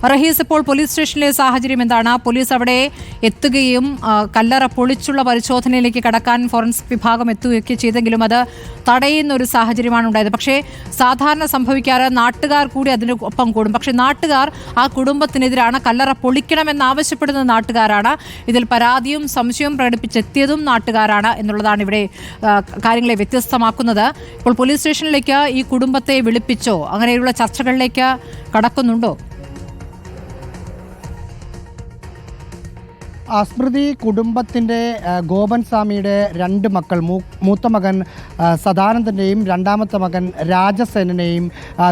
റഹീസ്, ഇപ്പോൾ പോലീസ് സ്റ്റേഷനിലെ സാഹചര്യം എന്താണ്? പോലീസ് അവിടെ എത്തുകയും കല്ലറ പൊളിച്ചുള്ള പരിശോധനയിലേക്ക് കടക്കാൻ ഫോറൻസിക് വിഭാഗം എത്തുകയൊക്കെ ചെയ്തെങ്കിലും അത് തടയുന്ന ഒരു സാഹചര്യമാണ് ഉണ്ടായത്. പക്ഷേ സാധാരണ സംഭവിക്കാറ് നാട്ടുകാർ കൂടി അതിനൊപ്പം കൂടും. പക്ഷേ നാട്ടുകാർ ആ കുടുംബത്തിനെതിരാണ്, കല്ലറ പൊളിക്കണമെന്നാവശ്യപ്പെടുന്ന നാട്ടുകാരാണ്, ഇതിൽ പരാതിയും സംശയവും പ്രകടിപ്പിച്ചെത്തിയതും നാട്ടുകാരാണ് എന്നുള്ളതാണ് ഇവിടെ കാര്യങ്ങളെ വ്യത്യസ്തമാക്കുന്നത്. ഇപ്പോൾ പോലീസ് സ്റ്റേഷനിലേക്ക് ഈ കുടുംബത്തെ വിളിപ്പിച്ചോ, അങ്ങനെയുള്ള ചർച്ചകളിലേക്ക് കടക്കുന്നുണ്ടോ? സ്മൃതി, കുടുംബത്തിൻ്റെ ഗോപൻ സ്വാമിയുടെ രണ്ട് മക്കൾ, മൂത്ത മകൻ സദാനന്ദൻ്റെയും രണ്ടാമത്തെ മകൻ രാജസേനനെയും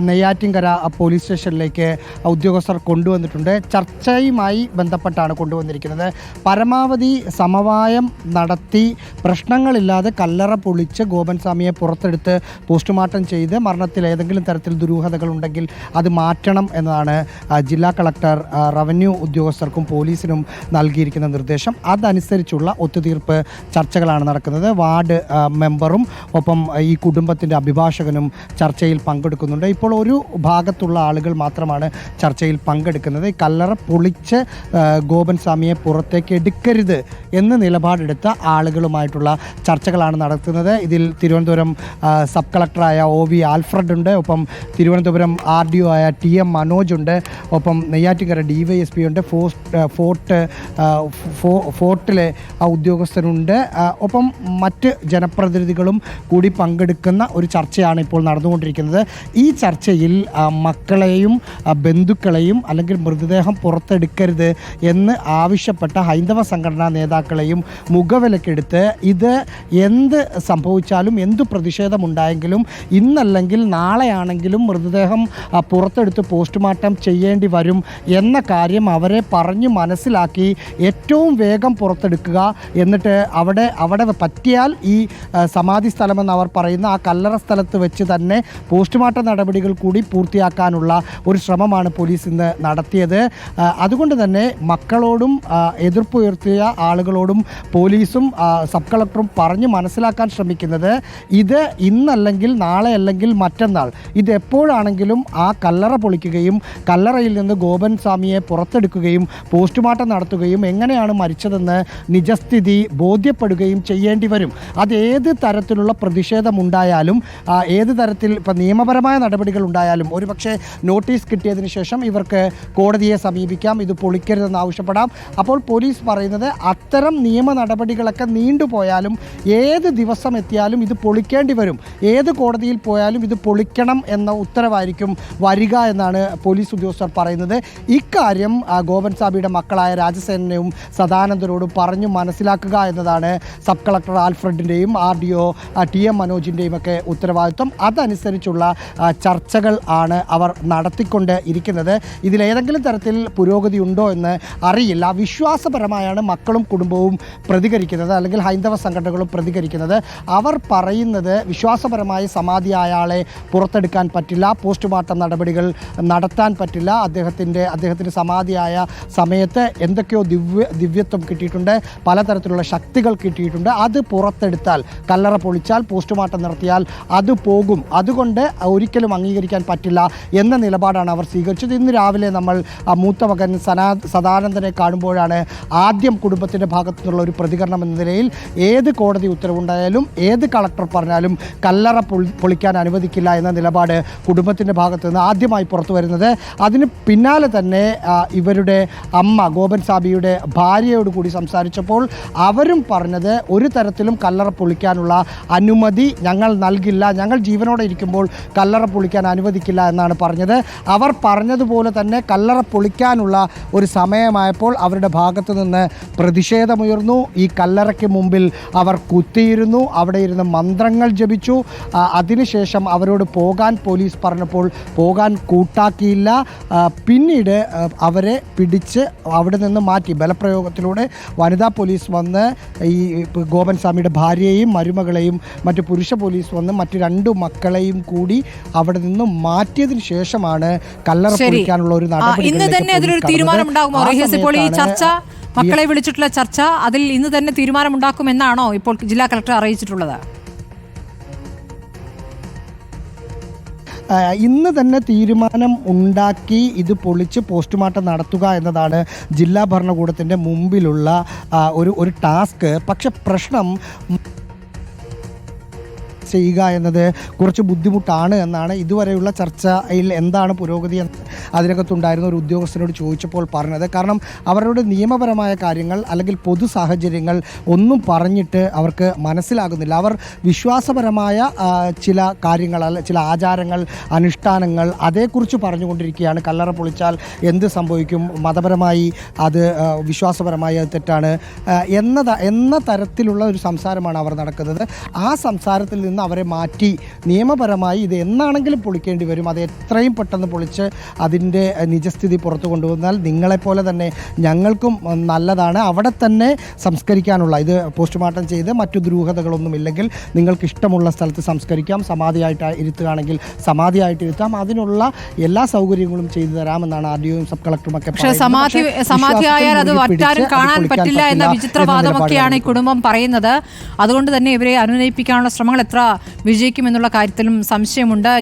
നെയ്യാറ്റിൻകര പോലീസ് സ്റ്റേഷനിലേക്ക് ഉദ്യോഗസ്ഥർ കൊണ്ടുവന്നിട്ടുണ്ട്. ചർച്ചയുമായി ബന്ധപ്പെട്ടാണ് കൊണ്ടുവന്നിരിക്കുന്നത്. പരമാവധി സമവായം നടത്തി പ്രശ്നങ്ങളില്ലാതെ കല്ലറ പൊളിച്ച് ഗോപൻ സ്വാമിയെ പുറത്തെടുത്ത് പോസ്റ്റ്മോർട്ടം ചെയ്ത് മരണത്തിൽ ഏതെങ്കിലും തരത്തിൽ ദുരൂഹതകളുണ്ടെങ്കിൽ അത് മാറ്റണം എന്നതാണ് ജില്ലാ കളക്ടർ റവന്യൂ ഉദ്യോഗസ്ഥർക്കും പോലീസിനും നൽകിയിരിക്കുന്നത് നിർദ്ദേശം. അതനുസരിച്ചുള്ള ഒത്തുതീർപ്പ് ചർച്ചകളാണ് നടക്കുന്നത്. വാർഡ് മെമ്പറും ഒപ്പം ഈ കുടുംബത്തിൻ്റെ അഭിഭാഷകനും ചർച്ചയിൽ പങ്കെടുക്കുന്നുണ്ട്. ഇപ്പോൾ ഒരു ഭാഗത്തുള്ള ആളുകൾ മാത്രമാണ് ചർച്ചയിൽ പങ്കെടുക്കുന്നത്. ഈ കല്ലറ പൊളിച്ച് ഗോപൻ സ്വാമിയെ പുറത്തേക്ക് എടുക്കരുത് എന്ന് നിലപാടെടുത്ത ആളുകളുമായിട്ടുള്ള ചർച്ചകളാണ് നടത്തുന്നത്. ഇതിൽ തിരുവനന്തപുരം സബ് കളക്ടറായ OV ആൽഫ്രഡ് ഉണ്ട്, ഒപ്പം തിരുവനന്തപുരം RDO ആയ TM മനോജ് ഉണ്ട്, ഒപ്പം നെയ്യാറ്റിൻകര DYSP ഉണ്ട്, ഫോർട്ടിലെ ഉദ്യോഗസ്ഥരുണ്ട്, ഒപ്പം മറ്റ് ജനപ്രതിനിധികളും കൂടി പങ്കെടുക്കുന്ന ഒരു ചർച്ചയാണ് ഇപ്പോൾ നടന്നുകൊണ്ടിരിക്കുന്നത്. ഈ ചർച്ചയിൽ മക്കളെയും ബന്ധുക്കളെയും അല്ലെങ്കിൽ മൃതദേഹം പുറത്തെടുക്കരുത് എന്ന് ആവശ്യപ്പെട്ട ഹൈന്ദവ സംഘടനാ നേതാക്കളെയും മുഖവിലക്കെടുത്ത് ഇത് എന്ത് സംഭവിച്ചാലും എന്തു പ്രതിഷേധമുണ്ടായെങ്കിലും ഇന്നല്ലെങ്കിൽ നാളെയാണെങ്കിലും മൃതദേഹം പുറത്തെടുത്ത് പോസ്റ്റ്മോർട്ടം ചെയ്യേണ്ടി വരും എന്ന കാര്യം അവരെ പറഞ്ഞ് മനസ്സിലാക്കി ഏറ്റവും വേഗം പുറത്തെടുക്കുക. എന്നിട്ട് അവിടെ പറ്റിയാൽ ഈ സമാധി സ്ഥലമെന്ന് അവർ പറയുന്ന ആ കല്ലറ സ്ഥലത്ത് വെച്ച് തന്നെ പോസ്റ്റ്മോർട്ടം നടപടികൾ കൂടി പൂർത്തിയാക്കാനുള്ള ഒരു ശ്രമമാണ് പോലീസ് ഇന്ന് നടത്തിയത്. അതുകൊണ്ട് തന്നെ മക്കളോടും എതിർപ്പുയർത്തിയ ആളുകളോടും പോലീസും സബ് കളക്ടറും പറഞ്ഞ് മനസ്സിലാക്കാൻ ശ്രമിക്കുന്നത് ഇത് ഇന്നല്ലെങ്കിൽ നാളെ അല്ലെങ്കിൽ മറ്റന്നാൾ ഇതെപ്പോഴാണെങ്കിലും ആ കല്ലറ പൊളിക്കുകയും കല്ലറയിൽ നിന്ന് ഗോപൻ സ്വാമിയെ പുറത്തെടുക്കുകയും പോസ്റ്റ്മോർട്ടം നടത്തുകയും എങ്ങനെയാണ് മരിച്ചതെന്ന് നിജസ്ഥിതി ബോധ്യപ്പെടുകയും ചെയ്യേണ്ടി വരും. അത് ഏത് തരത്തിലുള്ള പ്രതിഷേധമുണ്ടായാലും ഏത് തരത്തിൽ ഇപ്പം നിയമപരമായ നടപടികൾ ഉണ്ടായാലും ഒരുപക്ഷെ നോട്ടീസ് കിട്ടിയതിന് ശേഷം ഇവർക്ക് കോടതിയെ സമീപിക്കാം, ഇത് പൊളിക്കരുതെന്ന് ആവശ്യപ്പെടാം. അപ്പോൾ പോലീസ് പറയുന്നത് അത്തരം നിയമ നടപടികളൊക്കെ നീണ്ടുപോയാലും ഏത് ദിവസം എത്തിയാലും ഇത് പൊളിക്കേണ്ടി വരും, ഏത് കോടതിയിൽ പോയാലും ഇത് പൊളിക്കണം എന്ന ഉത്തരവായിരിക്കും വരിക എന്നാണ് പോലീസ് ഉദ്യോഗസ്ഥർ പറയുന്നത്. ഇക്കാര്യം ഗോപൻ സ്വാമിയുടെ മക്കളായ രാജസേനയും സദാനന്ദനോടും പറഞ്ഞു മനസ്സിലാക്കുക എന്നതാണ് സബ് കളക്ടർ ആൽഫ്രഡിൻ്റെയും RDO TM മനോജിൻ്റെയും ഒക്കെ ഉത്തരവാദിത്വം. അതനുസരിച്ചുള്ള ചർച്ചകൾ ആണ് അവർ നടത്തിക്കൊണ്ട് ഇരിക്കുന്നത്. ഇതിലേതെങ്കിലും തരത്തിൽ പുരോഗതി ഉണ്ടോ എന്ന് അറിയില്ല. വിശ്വാസപരമായാണ് മക്കളും കുടുംബവും പ്രതികരിക്കുന്നത്, അല്ലെങ്കിൽ ഹൈന്ദവ സംഘടനകളും പ്രതികരിക്കുന്നത്. അവർ പറയുന്നത് വിശ്വാസപരമായി സമാധിയായ ആളെ പുറത്തെടുക്കാൻ പറ്റില്ല, പോസ്റ്റ്മോർട്ടം നടപടികൾ നടത്താൻ പറ്റില്ല, അദ്ദേഹത്തിന് സമാധിയായ സമയത്ത് എന്തൊക്കെയോ ദിവ്യത്വം കിട്ടിയിട്ടുണ്ട്, പലതരത്തിലുള്ള ശക്തികൾ കിട്ടിയിട്ടുണ്ട്, അത് പുറത്തെടുത്താൽ കല്ലറ പൊളിച്ചാൽ പോസ്റ്റ്മോർട്ടം നടത്തിയാൽ അത് പോകും, അതുകൊണ്ട് ഒരിക്കലും അംഗീകരിക്കാൻ പറ്റില്ല എന്ന നിലപാടാണ് അവർ സ്വീകരിച്ചത്. ഇന്ന് രാവിലെ നമ്മൾ മൂത്ത മകൻ സദാനന്ദനെ കാണുമ്പോഴാണ് ആദ്യം കുടുംബത്തിൻ്റെ ഭാഗത്തു നിന്നുള്ള ഒരു പ്രതികരണം എന്ന നിലയിൽ ഏത് കോടതി ഉത്തരവുണ്ടായാലും ഏത് കളക്ടർ പറഞ്ഞാലും കല്ലറ പൊളിക്കാൻ അനുവദിക്കില്ല എന്ന നിലപാട് കുടുംബത്തിൻ്റെ ഭാഗത്ത് നിന്ന് ആദ്യമായി പുറത്തു വരുന്നത്. അതിന് പിന്നാലെ തന്നെ ഇവരുടെ അമ്മ ഗോപൻ സ്വാമിയുടെ ഭാര്യയോട് കൂടി സംസാരിച്ചപ്പോൾ അവരും പറഞ്ഞത് ഒരു തരത്തിലും കല്ലറ പൊളിക്കാനുള്ള അനുമതി ഞങ്ങൾ നൽകില്ല, ഞങ്ങൾ ജീവനോടെ ഇരിക്കുമ്പോൾ കല്ലറ പൊളിക്കാൻ അനുവദിക്കില്ല എന്നാണ് പറഞ്ഞത്. അവർ പറഞ്ഞതുപോലെ തന്നെ കല്ലറ പൊളിക്കാനുള്ള ഒരു സമയമായപ്പോൾ അവരുടെ ഭാഗത്തു നിന്ന് പ്രതിഷേധമുയർന്നു. ഈ കല്ലറയ്ക്ക് മുമ്പിൽ അവർ കുത്തിയിരുന്നു, അവിടെ ഇരുന്ന് മന്ത്രങ്ങൾ ജപിച്ചു. അതിനുശേഷം അവരോട് പോകാൻ പോലീസ് പറഞ്ഞപ്പോൾ പോകാൻ കൂട്ടാക്കിയില്ല. പിന്നീട് അവരെ പിടിച്ച് അവിടെ നിന്ന് മാറ്റി ബലപ്രയോഗത്തിലൂടെ വനിതാ പോലീസ് വന്ന് ഈ ഗോപൻ സ്വാമിയുടെ ഭാര്യയെയും മരുമകളെയും മറ്റു പുരുഷ പോലീസ് വന്ന് മറ്റു രണ്ടു മക്കളെയും കൂടി അവിടെ നിന്ന് മാറ്റിയതിനു ശേഷമാണ് കല്ലറ പൊളിക്കാനുള്ള ഒരു നടപടി. ഇന്ന് തന്നെ അതിലൊരു തീരുമാനമുണ്ടാകുമോ? ഇപ്പോൾ ഈ ചർച്ച, മക്കളെ വിളിച്ചിട്ടുള്ള ചർച്ച, അതിൽ ഇന്ന് തന്നെ തീരുമാനമുണ്ടാക്കുമെന്നാണോ ഇപ്പോൾ ജില്ലാ കളക്ടർ അറിയിച്ചിട്ടുള്ളത്? ഇന്ന് തന്നെ തീരുമാനം ഉണ്ടാക്കി ഇത് പൊളിച്ച് പോസ്റ്റ്മോർട്ടം നടത്തുക എന്നതാണ് ജില്ലാ ഭരണകൂടത്തിൻ്റെ മുമ്പിലുള്ള ഒരു ടാസ്ക്. പക്ഷെ പ്രശ്നം ചെയ്യുക എന്നത് കുറച്ച് ബുദ്ധിമുട്ടാണ് എന്നാണ് ഇതുവരെയുള്ള ചർച്ചയിൽ എന്താണ് പുരോഗതി എന്ന് അതിനകത്തുണ്ടായിരുന്ന ഒരു ഉദ്യോഗസ്ഥനോട് ചോദിച്ചപ്പോൾ പറഞ്ഞത്. കാരണം അവരുടെ നിയമപരമായ കാര്യങ്ങൾ അല്ലെങ്കിൽ പൊതു സാഹചര്യങ്ങൾ ഒന്നും പറഞ്ഞിട്ട് അവർക്ക് മനസ്സിലാകുന്നില്ല. അവർ വിശ്വാസപരമായ ചില കാര്യങ്ങൾ ചില ആചാരങ്ങൾ അനുഷ്ഠാനങ്ങൾ അതേക്കുറിച്ച് പറഞ്ഞുകൊണ്ടിരിക്കുകയാണ്. കല്ലറ പൊളിച്ചാൽ എന്ത് സംഭവിക്കും, മതപരമായി അത് വിശ്വാസപരമായി അത് തെറ്റാണ് എന്ന തരത്തിലുള്ള ഒരു സംസാരമാണ് അവർ നടക്കുന്നത്. ആ സംസാരത്തിൽ നിന്ന് അവരെ മാറ്റി നിയമപരമായി ഇത് എന്നാണെങ്കിലും പൊളിക്കേണ്ടി വരും, അത് എത്രയും പെട്ടെന്ന് പൊളിച്ച് അതിൻ്റെ നിജസ്ഥിതി പുറത്തു കൊണ്ടുവന്നാൽ നിങ്ങളെപ്പോലെ തന്നെ ഞങ്ങൾക്കും നല്ലതാണ്. അവിടെ തന്നെ സംസ്കരിക്കാനുള്ള ഇത് പോസ്റ്റ്മോർട്ടം ചെയ്ത് മറ്റു ദുരൂഹതകളൊന്നുമില്ലെങ്കിൽ നിങ്ങൾക്ക് ഇഷ്ടമുള്ള സ്ഥലത്ത് സംസ്കരിക്കാം, സമാധിയായിട്ട് ഇരുത്തുകയാണെങ്കിൽ സമാധിയായിട്ട് ഇരുത്താം, അതിനുള്ള എല്ലാ സൗകര്യങ്ങളും ചെയ്തു തരാമെന്നാണ് RDOയും സബ് കളക്ടറും ഒക്കെ പറയുന്നത്. സമാധിയായാൽ അത് വറ്റാനും കാണാൻ പറ്റില്ല എന്ന വിചിത്രവാദമൊക്കെയാണ് ഈ കുടുംബം പറയുന്നത്. അതുകൊണ്ട് തന്നെ ഇവരെ അനുനയിപ്പിക്കാനുള്ള ശ്രമങ്ങൾ എത്ര വിജയിക്കുമെന്നുള്ള കാര്യത്തിലും സംശയമുണ്ട്.